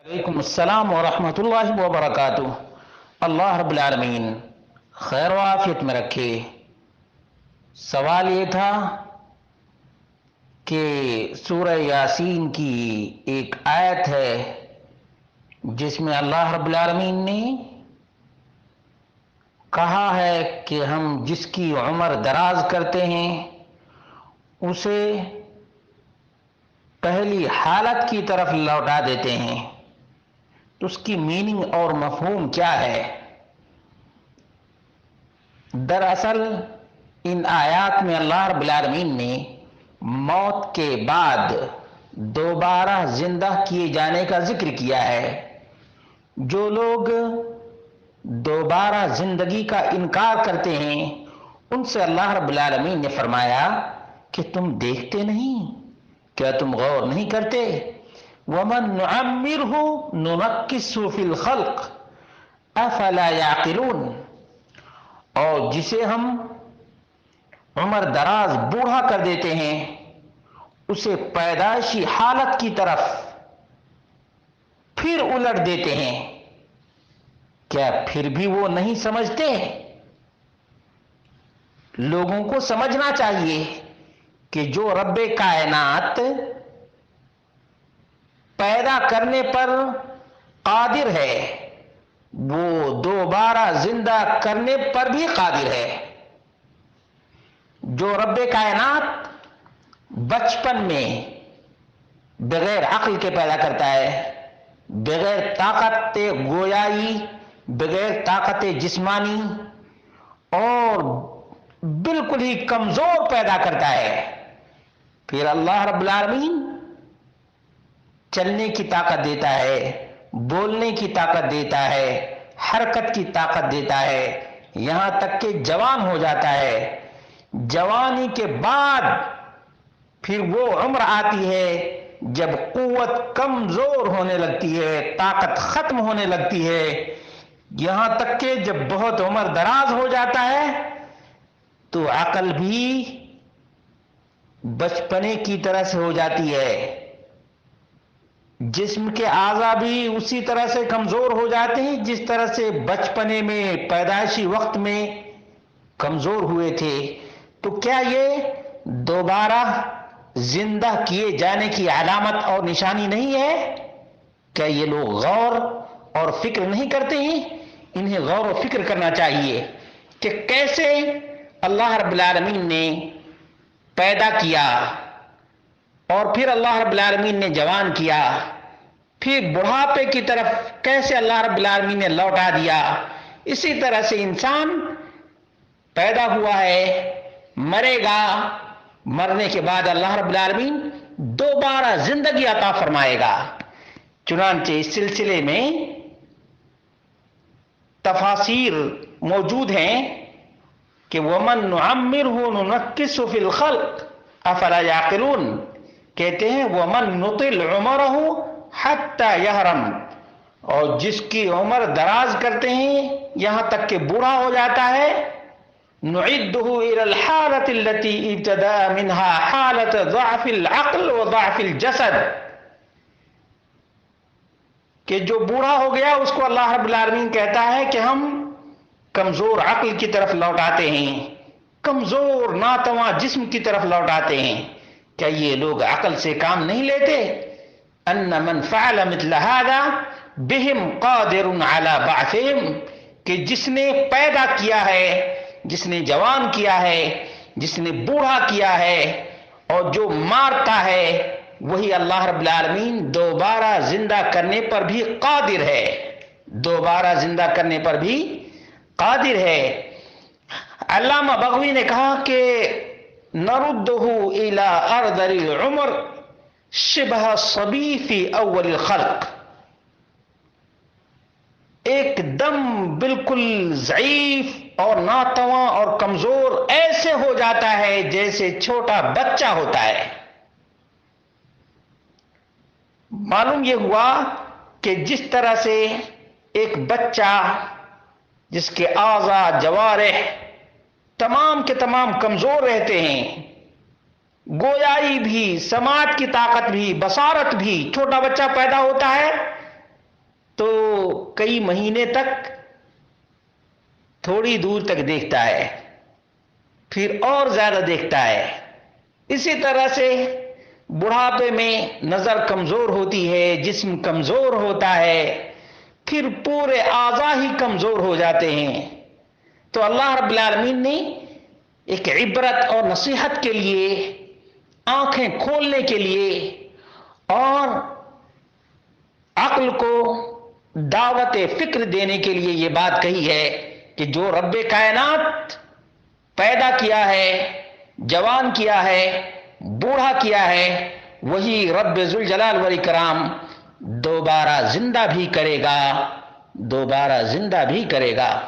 وعلیکم السلام ورحمۃ اللہ وبرکاتہ۔ اللہ رب العالمین خیر و عافیت میں رکھے۔ سوال یہ تھا کہ سورہ یاسین کی ایک آیت ہے جس میں اللہ رب العالمین نے کہا ہے کہ ہم جس کی عمر دراز کرتے ہیں اسے پہلی حالت کی طرف لوٹا دیتے ہیں، تو اس کی میننگ اور مفہوم کیا ہے؟ دراصل ان آیات میں اللہ رب العالمین نے موت کے بعد دوبارہ زندہ کیے جانے کا ذکر کیا ہے۔ جو لوگ دوبارہ زندگی کا انکار کرتے ہیں ان سے اللہ رب العالمین نے فرمایا کہ تم دیکھتے نہیں، کیا تم غور نہیں کرتے؟ وَمَن نُعَمِّرْهُ نُنَكِّسْهُ فِي الْخَلْقِ أَفَلَا يَعْقِلُونَ، اور جسے ہم عمر دراز بوڑھا کر دیتے ہیں اسے پیدائشی حالت کی طرف پھر الٹ دیتے ہیں، کیا پھر بھی وہ نہیں سمجھتے؟ لوگوں کو سمجھنا چاہیے کہ جو رب کائنات پیدا کرنے پر قادر ہے وہ دوبارہ زندہ کرنے پر بھی قادر ہے۔ جو رب کائنات بچپن میں بغیر عقل کے پیدا کرتا ہے، بغیر طاقت گویائی، بغیر طاقت جسمانی اور بالکل ہی کمزور پیدا کرتا ہے، پھر اللہ رب العالمین چلنے کی طاقت دیتا ہے، بولنے کی طاقت دیتا ہے، حرکت کی طاقت دیتا ہے، یہاں تک کہ جوان ہو جاتا ہے۔ جوانی کے بعد پھر وہ عمر آتی ہے جب قوت کمزور ہونے لگتی ہے، طاقت ختم ہونے لگتی ہے، یہاں تک کہ جب بہت عمر دراز ہو جاتا ہے تو عقل بھی بچپنے کی طرح سے ہو جاتی ہے، جسم کے اعضاء بھی اسی طرح سے کمزور ہو جاتے ہیں جس طرح سے بچپنے میں پیدائشی وقت میں کمزور ہوئے تھے۔ تو کیا یہ دوبارہ زندہ کیے جانے کی علامت اور نشانی نہیں ہے؟ کیا یہ لوگ غور اور فکر نہیں کرتے ہیں؟ انہیں غور و فکر کرنا چاہیے کہ کیسے اللہ رب العالمین نے پیدا کیا اور پھر اللہ رب العالمین نے جوان کیا، پھر بڑھاپے کی طرف کیسے اللہ رب العالمین نے لوٹا دیا۔ اسی طرح سے انسان پیدا ہوا ہے، مرے گا، مرنے کے بعد اللہ رب العالمین دوبارہ زندگی عطا فرمائے گا۔ چنانچہ اس سلسلے میں تفاسیر موجود ہیں کہ وَمَن نُعَمِّرْهُ نُنَكِّسْهُ فِي الْخَلْقِ أَفَلَا يَعْقِلُونَ، کہتے ہیں وَمَن نُطِلْ عُمَرَهُ حَتَّى يَهْرَمْ، اور جس کی عمر دراز کرتے ہیں یہاں تک کہ بوڑھا ہو جاتا ہے، نُعِدُّهُ إِلَى الْحَالَةِ الَّتِي ابْتَدَأَ مِنْهَا حَالَةَ ضَعْفِ الْعَقْلِ وَضَعْفِ الْجَسَدِ، کہ جو بوڑھا ہو گیا اس کو اللہ رب العالمین کہتا ہے کہ ہم کمزور عقل کی طرف لوٹاتے ہیں، کمزور ناتواں جسم کی طرف لوٹاتے ہیں۔ کیا یہ لوگ عقل سے کام نہیں لیتے؟ ان من فعل مثل هذا بهم قادر على بعثهم، کہ جس نے پیدا کیا ہے، جس نے جوان کیا ہے، جس نے بوڑھا کیا ہے اور جو مارتا ہے، وہی اللہ رب العالمین دوبارہ زندہ کرنے پر بھی قادر ہے، دوبارہ زندہ کرنے پر بھی قادر ہے۔ علامہ بغوی نے کہا کہ نردہ الی ارذل العمر شبہ الصبی فی اول الخلق، ایک دم بالکل ضعیف اور ناتواں اور کمزور ایسے ہو جاتا ہے جیسے چھوٹا بچہ ہوتا ہے۔ معلوم یہ ہوا کہ جس طرح سے ایک بچہ جس کے اعضاء جوارح تمام کے تمام کمزور رہتے ہیں، گویائی بھی، سماعت کی طاقت بھی، بصارت بھی، چھوٹا بچہ پیدا ہوتا ہے کئی مہینے تک تھوڑی دور تک دیکھتا ہے، پھر اور زیادہ دیکھتا ہے۔ اسی طرح سے بڑھاپے میں نظر کمزور ہوتی ہے، جسم کمزور ہوتا ہے، پھر پورے اعضاء ہی کمزور ہو جاتے ہیں۔ تو اللہ رب العالمین نے ایک عبرت اور نصیحت کے لیے، آنکھیں کھولنے کے لیے اور عقل کو دعوت فکر دینے کے لیے یہ بات کہی ہے کہ جو رب کائنات پیدا کیا ہے، جوان کیا ہے، بوڑھا کیا ہے، وہی رب ذوالجلال والاکرام دوبارہ زندہ بھی کرے گا، دوبارہ زندہ بھی کرے گا۔